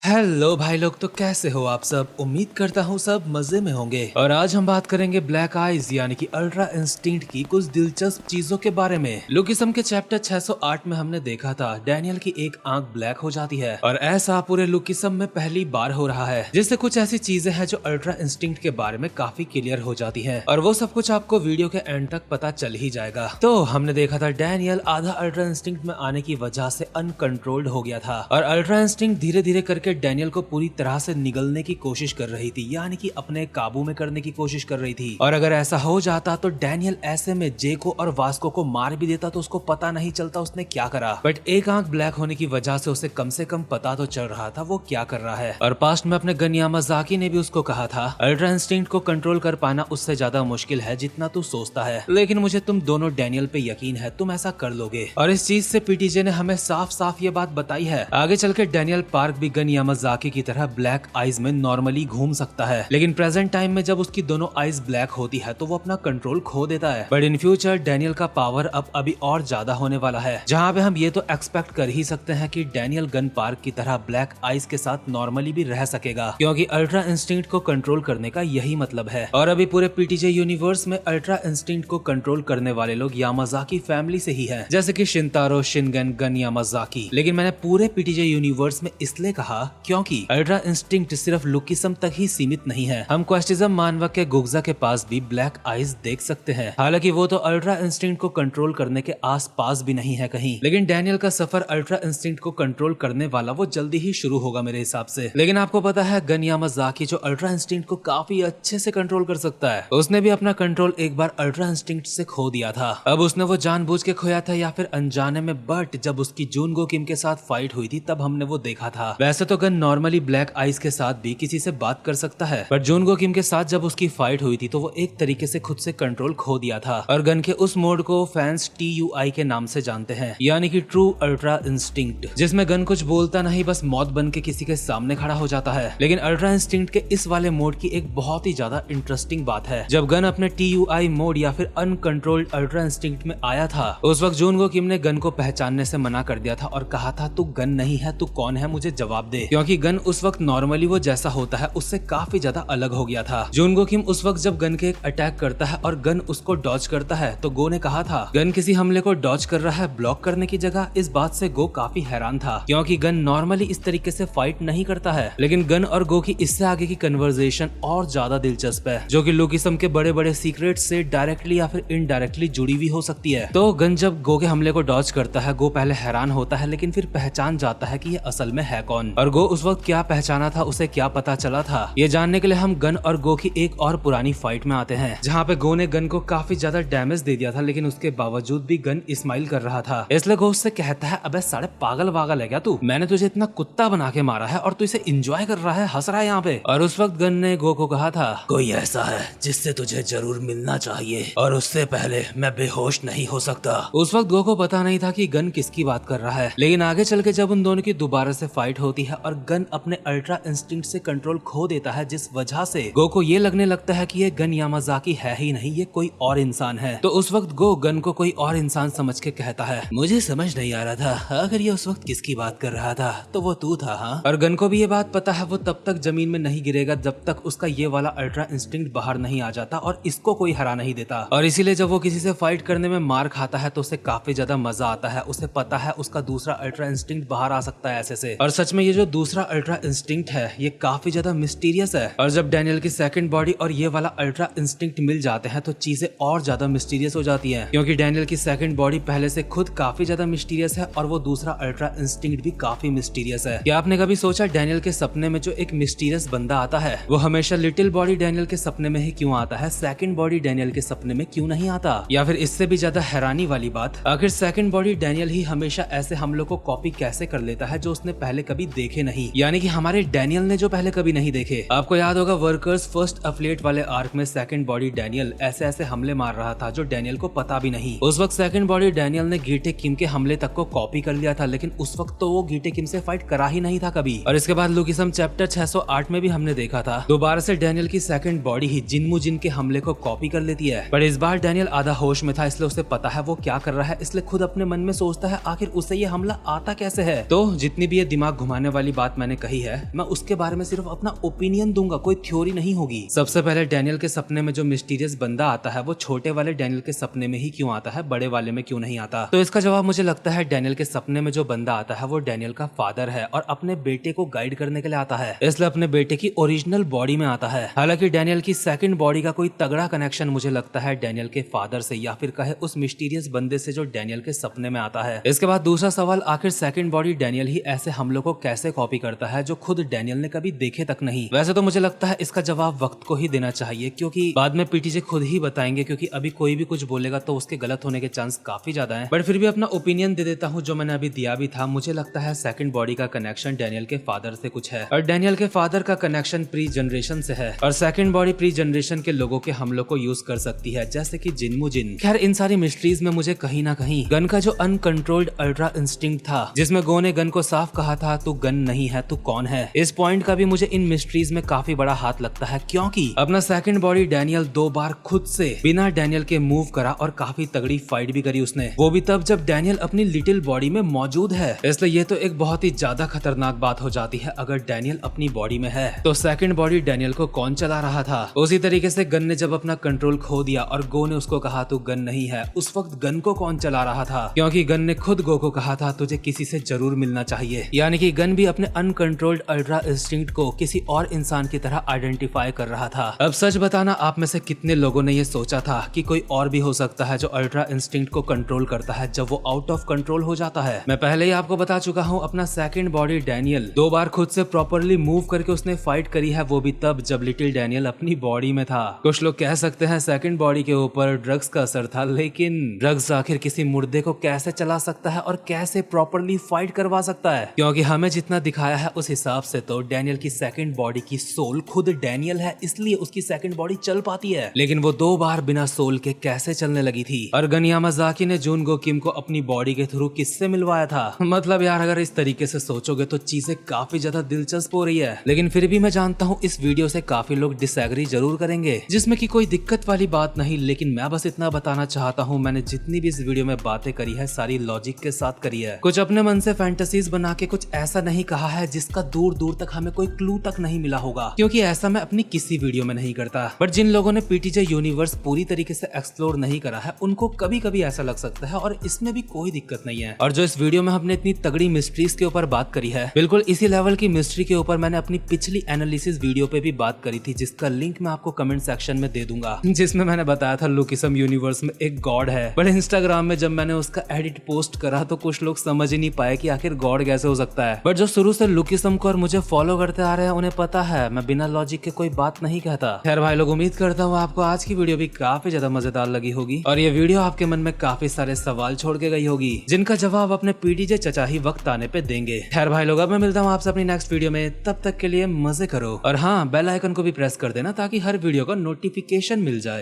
Hello भाई लोग, तो कैसे हो आप सब। उम्मीद करता हूँ सब मजे में होंगे। और आज हम बात करेंगे ब्लैक आइज यानी कि अल्ट्रा इंस्टिंक्ट की कुछ दिलचस्प चीजों के बारे में। लुकिसम के चैप्टर 608 में हमने देखा था डैनियल की एक आंख ब्लैक हो जाती है और ऐसा पूरे लुकिसम में पहली बार हो रहा है, जिससे कुछ ऐसी चीजें हैं जो अल्ट्रा इंस्टिंक्ट के बारे में काफी क्लियर हो जाती है और वो सब कुछ आपको वीडियो के एंड तक पता चल ही जाएगा। तो हमने देखा था डैनियल आधा अल्ट्रा इंस्टिंक्ट में आने की वजह से अनकंट्रोल्ड हो गया था और अल्ट्रा इंस्टिंक्ट धीरे धीरे करके डैनियल को पूरी तरह से निगलने की कोशिश कर रही थी, यानी कि अपने काबू में करने की कोशिश कर रही थी। और अगर ऐसा हो जाता तो डैनियल ऐसे में जेको और वास्को को मार भी देता तो उसको पता नहीं चलता उसने क्या करा। बट एक आंख ब्लैक होने की वजह से उसे कम पता तो चल रहा था वो क्या कर रहा है। और पास्ट में अपने गन यामाजाकी ने भी उसको कहा था अल्ट्रा इंस्टिंक्ट को कंट्रोल कर पाना उससे ज्यादा मुश्किल है जितना तू सोचता है, लेकिन मुझे तुम दोनों डैनियल पे यकीन है, तुम ऐसा कर लोगे। और इस चीज से पीटीजे ने हमें साफ साफ ये बात बताई है। आगे चल के डैनियल पार्क भी गन यामाजाकी की तरह ब्लैक आइज में नॉर्मली घूम सकता है, लेकिन प्रेजेंट टाइम में जब उसकी दोनों आइज ब्लैक होती है तो वो अपना कंट्रोल खो देता है। बट इन फ्यूचर डैनियल का पावर अब अभी और ज्यादा होने वाला है, जहाँ पे हम ये तो एक्सपेक्ट कर ही सकते हैं कि डैनियल गन पार्क की तरह ब्लैक आइज के साथ नॉर्मली भी रह सकेगा, क्योंकि अल्ट्रा इंस्टिंक्ट को कंट्रोल करने का यही मतलब है। और अभी पूरे पीटीजे यूनिवर्स में अल्ट्रा इंस्टिंक्ट को कंट्रोल करने वाले लोग यामाजाकी फैमिली से ही है, जैसे कि शिनतारो, शिनगन, गन यामाजाकी। लेकिन मैंने पूरे पीटीजे यूनिवर्स में इसलिए कहा क्योंकि अल्ट्रा इंस्टिंक्ट सिर्फ लुकिसम तक ही सीमित नहीं है। हम क्वेस्टिज्म मानवा के गुग्जा के पास भी ब्लैक आइज देख सकते हैं, हालांकि वो तो अल्ट्रा इंस्टिंक्ट को कंट्रोल करने के आसपास भी नहीं है कहीं। लेकिन डैनियल का सफर अल्ट्रा इंस्टिंक्ट को कंट्रोल करने वाला वो जल्दी ही शुरू होगा मेरे हिसाब से। लेकिन आपको पता है गन यामाजाकी जो अल्ट्रा इंस्टिंक्ट को काफी अच्छे से कंट्रोल कर सकता है, उसने भी अपना कंट्रोल एक बार अल्ट्रा इंस्टिंक्ट से खो दिया था। अब उसने वो जानबूझ के खोया था या फिर अनजाने में, बट जब उसकी जूनगो किम के साथ फाइट हुई थी तब हमने वो देखा था। वैसे तो गन नॉर्मली ब्लैक आइज के साथ भी किसी से बात कर सकता है, बट जूनगो किम के साथ जब उसकी फाइट हुई थी तो वो एक तरीके से खुद से कंट्रोल खो दिया था। और गन के उस मोड को फैंस TUI के नाम से जानते हैं, यानी कि ट्रू अल्ट्रा इंस्टिंक्ट, जिसमें गन कुछ बोलता नहीं, बस मौत बन के किसी के सामने खड़ा हो जाता है। लेकिन अल्ट्रा इंस्टिंक्ट के इस वाले मोड की एक बहुत ही ज्यादा इंटरेस्टिंग बात है, जब गन अपने TUI मोड या फिर अनकंट्रोल्ड अल्ट्रा इंस्टिंक्ट में आया था उस वक्त जूनगो किम ने गन को पहचानने से मना कर दिया था और कहा था तू गन नहीं है, तू कौन है, मुझे जवाब दे। क्योंकि गन उस वक्त नॉर्मली वो जैसा होता है उससे काफी ज्यादा अलग हो गया था। जूनगो किम उस वक्त जब गन के एक अटैक करता है और गन उसको डॉज करता है तो गो ने कहा था गन किसी हमले को डॉज कर रहा है ब्लॉक करने की जगह। इस बात से गो काफी हैरान था, क्योंकि गन नॉर्मली इस तरीके से फाइट नहीं करता है। लेकिन गन और गो की इससे आगे की कन्वर्सेशन और ज्यादा दिलचस्प है, जो कि लुकिसम के बड़े बड़े सीक्रेट से डायरेक्टली या फिर इनडायरेक्टली जुड़ी हुई हो सकती है। तो गन जब गो के हमले को डॉज करता है, गो पहले हैरान होता है लेकिन फिर पहचान जाता है कि ये असल में है कौन, और गो उस वक्त क्या पहचाना था, उसे क्या पता चला था। ये जानने के लिए हम गन और गो की एक और पुरानी फाइट में आते हैं, जहाँ पे गो ने गन को काफी ज्यादा डैमेज दे दिया था, लेकिन उसके बावजूद भी गन स्माइल कर रहा था। इसलिए गो उससे कहता है अबे साले पागल वागल है क्या तू, मैंने तुझे इतना कुत्ता बना के मारा है और तू इसे एंजॉय कर रहा है, हंस रहा है यहाँ पे। और उस वक्त गन ने गो को कहा था कोई ऐसा है जिससे तुझे जरूर मिलना चाहिए और उससे पहले मैं बेहोश नहीं हो सकता। उस वक्त गो को पता नहीं था कि गन किसकी बात कर रहा है, लेकिन आगे चल के जब उन दोनों की दोबारा से फाइट होती है और गन अपने अल्ट्रा इंस्टिंक्ट से कंट्रोल खो देता है, जिस वजह से गो को ये लगने लगता है कि ये गन यामाजाकी है ही नहीं, ये कोई और इंसान है। तो उस वक्त गो गन को कोई और इंसान समझ के कहता है मुझे समझ नहीं आ रहा था अगर ये उस वक्त किसकी बात कर रहा था तो वो तू था। हाँ, और गन को भी ये बात पता है वो तब तक जमीन में नहीं गिरेगा जब तक उसका ये वाला अल्ट्रा इंस्टिंक्ट बाहर नहीं आ जाता और इसको कोई हरा नहीं देता। और इसीलिए जब वो किसी से फाइट करने में मार खाता है तो उसे काफी ज्यादा मजा आता है, उसे पता है उसका दूसरा अल्ट्रा इंस्टिंक्ट बाहर आ सकता है ऐसे से। और सच में ये जो दूसरा अल्ट्रा इंस्टिंक्ट है ये काफी ज्यादा मिस्टीरियस है, और जब डैनियल की सेकंड बॉडी और ये वाला अल्ट्रा इंस्टिंक्ट मिल जाते हैं तो चीजें और ज्यादा मिस्टीरियस हो जाती हैं, क्योंकि डैनियल की सेकंड बॉडी पहले से खुद काफी ज्यादा मिस्टीरियस है और वो दूसरा अल्ट्रा इंस्टिंक्ट भी काफी मिस्टीरियस है। क्या आपने कभी सोचा डैनियल के सपने में जो एक मिस्टीरियस बंदा आता है वो हमेशा लिटिल बॉडी डैनियल के सपने में ही क्यों आता है, सेकंड बॉडी डैनियल के सपने में क्यों नहीं आता? या फिर इससे भी ज्यादा हैरानी वाली बात, आखिर सेकंड बॉडी डैनियल ही हमेशा ऐसे हमलों को कॉपी कैसे कर लेता है जो उसने पहले कभी देखे नहीं, यानी कि हमारे डैनियल ने जो पहले कभी नहीं देखे। आपको याद होगा वर्कर्स फर्स्ट अफिलिएट वाले आर्क में सेकंड बॉडी डैनियल ऐसे ऐसे हमले मार रहा था जो डैनियल को पता भी नहीं। उस वक्त सेकंड बॉडी डैनियल ने गीटे किम के हमले तक को कॉपी कर लिया था, लेकिन उस वक्त तो वो गीटे किम से फाइट करा ही नहीं था कभी। और इसके बाद लुकिसम चैप्टर 608 में भी हमने देखा था दोबारा से डैनियल की सेकंड बॉडी ही जिन्मू जिन के हमले को कॉपी कर लेती है, पर इस बार डैनियल आधा होश में था, इसलिए उसे पता है वो क्या कर रहा है, इसलिए खुद अपने मन में सोचता है आखिर उसे ये हमला आता कैसे है। तो जितनी भी ये दिमाग घुमाने वाली वाली बात मैंने कही है, मैं उसके बारे में सिर्फ अपना ओपिनियन दूंगा, कोई थ्योरी नहीं होगी। सबसे पहले डैनियल के सपने में जो मिस्टीरियस बंदा आता है वो छोटे वाले डैनियल के सपने में ही क्यों आता है, बड़े वाले में क्यों नहीं आता? तो इसका जवाब मुझे लगता है डैनियल के सपने में जो बंदा आता है वो डैनियल का फादर है और अपने बेटे को गाइड करने के लिए आता है, इसलिए अपने बेटे की ओरिजिनल बॉडी में आता है। हालांकि डैनियल की सेकंड बॉडी का कोई तगड़ा कनेक्शन मुझे लगता है डैनियल के फादर से, या फिर कहे उस मिस्टीरियस बंदे से जो डैनियल के सपने में आता है। इसके बाद दूसरा सवाल, आखिर सेकंड बॉडी डैनियल ही ऐसे हमलों को कैसे कॉपी करता है जो खुद डैनियल ने कभी देखे तक नहीं? वैसे तो मुझे लगता है इसका जवाब वक्त को ही देना चाहिए, क्योंकि बाद में पीटीजे खुद ही बताएंगे, क्योंकि अभी कोई भी कुछ बोलेगा तो उसके गलत होने के चांस काफी ज्यादा हैं। बट फिर भी अपना ओपिनियन दे देता हूँ जो मैंने अभी दिया भी था। मुझे लगता है सेकंड बॉडी का कनेक्शन डैनियल के फादर से कुछ है, और डैनियल के फादर का कनेक्शन प्री जनरेशन से है, और सेकंड बॉडी प्री जनरेशन के लोगों के हमलों को यूज कर सकती है, जैसे कि जिन्मू जिन। खैर इन सारी मिस्ट्रीज में मुझे कहीं ना कहीं गन का जो अनकंट्रोल्ड अल्ट्रा इंस्टिंक्ट था, जिसमें गो ने गन को साफ कहा था तू गन नहीं है तू कौन है, इस पॉइंट का भी मुझे इन मिस्ट्रीज में काफी बड़ा हाथ लगता है, क्योंकि अपना सेकंड बॉडी डैनियल 2 बार खुद से बिना डैनियल के मूव करा और काफी तगड़ी फाइट भी करी उसने, वो भी तब जब डैनियल अपनी लिटिल बॉडी में मौजूद है। इसलिए ये तो एक बहुत ही ज्यादा खतरनाक बात हो जाती है अगर डैनियल अपनी बॉडी में है। तो सेकंड बॉडी डैनियल को कौन चला रहा था? उसी तरीके से गन ने जब अपना कंट्रोल खो दिया और गो ने उसको कहा तू गन नहीं है, उस वक्त गन को कौन चला रहा था? क्योंकि गन ने खुद गो को कहा था तुझे किसी से जरूर मिलना चाहिए, यानी कि गन भी अपने अनकंट्रोल्ड अल्ट्रा इंस्टिंक्ट को किसी और इंसान की तरह आइडेंटिफाई कर रहा था। अब सच बताना, आप में से कितने लोगों ने ये सोचा था कि कोई और भी हो सकता है जो अल्ट्रा इंस्टिंक्ट को कंट्रोल करता है जब वो आउट ऑफ कंट्रोल हो जाता है? मैं पहले ही आपको बता चुका हूँ, अपना सेकंड बॉडी डैनियल 2 बार खुद से प्रॉपरली मूव करके उसने फाइट करी है, वो भी तब जब लिटिल डैनियल अपनी बॉडी में था। कुछ लोग कह सकते हैं सेकंड बॉडी के ऊपर ड्रग्स का असर था, लेकिन ड्रग्स आखिर किसी मुर्दे को कैसे चला सकता है और कैसे प्रॉपरली फाइट करवा सकता है? क्योंकि हमें जितना दिखाया है उस हिसाब से तो डैनियल की सेकंड बॉडी की सोल खुद डैनियल है, इसलिए उसकी सेकंड बॉडी चल पाती है। लेकिन वो 2 बार बिना सोल के कैसे चलने लगी थी? और गन यामाजाकी ने जुनगो किम को अपनी बॉडी के थ्रू किससे मिलवाया था? मतलब यार अगर इस तरीके से सोचोगे तो चीजें काफी ज्यादा दिलचस्प हो रही है। लेकिन फिर भी मैं जानता हूँ इस वीडियो से काफी लोग डिसएग्री जरूर करेंगे, जिसमें कि कोई दिक्कत वाली बात नहीं, लेकिन मैं बस इतना बताना चाहता हूँ, मैंने जितनी भी इस वीडियो में बातें करी है सारी लॉजिक के साथ करी है। कुछ अपने मन से फैंटेसीज बना के कुछ ऐसा नहीं कहा है जिसका दूर दूर तक हमें कोई क्लू तक नहीं मिला होगा, क्योंकि ऐसा मैं अपनी किसी वीडियो में नहीं करता। बट जिन लोगों ने पीटीजे यूनिवर्स पूरी तरीके से एक्सप्लोर नहीं करा है उनको कभी कभी ऐसा लग सकता है, और इसमें भी कोई दिक्कत नहीं है। और जो इस वीडियो में हमने इतनी तगड़ी मिस्ट्रीज के ऊपर बात करी है, बिल्कुल इसी लेवल की मिस्ट्री के ऊपर मैंने अपनी पिछली एनालिसिस वीडियो पे भी बात करी थी, जिसका लिंक मैं आपको कमेंट सेक्शन में दे दूंगा, जिसमें मैंने बताया था लुकिसम यूनिवर्स में एक गॉड है। बट इंस्टाग्राम में जब मैंने उसका एडिट पोस्ट करा तो कुछ लोग समझ ही नहीं पाए कि आखिर गॉड कैसे हो सकता है। बट जो शुरू से लुकिसम को और मुझे फॉलो करते आ रहे हैं उन्हें पता है मैं बिना लॉजिक के कोई बात नहीं कहता। खैर भाई लोग, उम्मीद करता हूँ आपको आज की वीडियो भी काफी ज्यादा मजेदार लगी होगी और ये वीडियो आपके मन में काफी सारे सवाल छोड़ के गई होगी, जिनका जवाब अपने पीटीजे चचा ही वक्त आने पे देंगे। खैर भाई लोग, अब मैं मिलता हूँ आपसे अपनी नेक्स्ट वीडियो में, तब तक के लिए मजे करो, और हाँ बेल आइकन को भी प्रेस कर देना ताकि हर वीडियो का नोटिफिकेशन मिल जाए।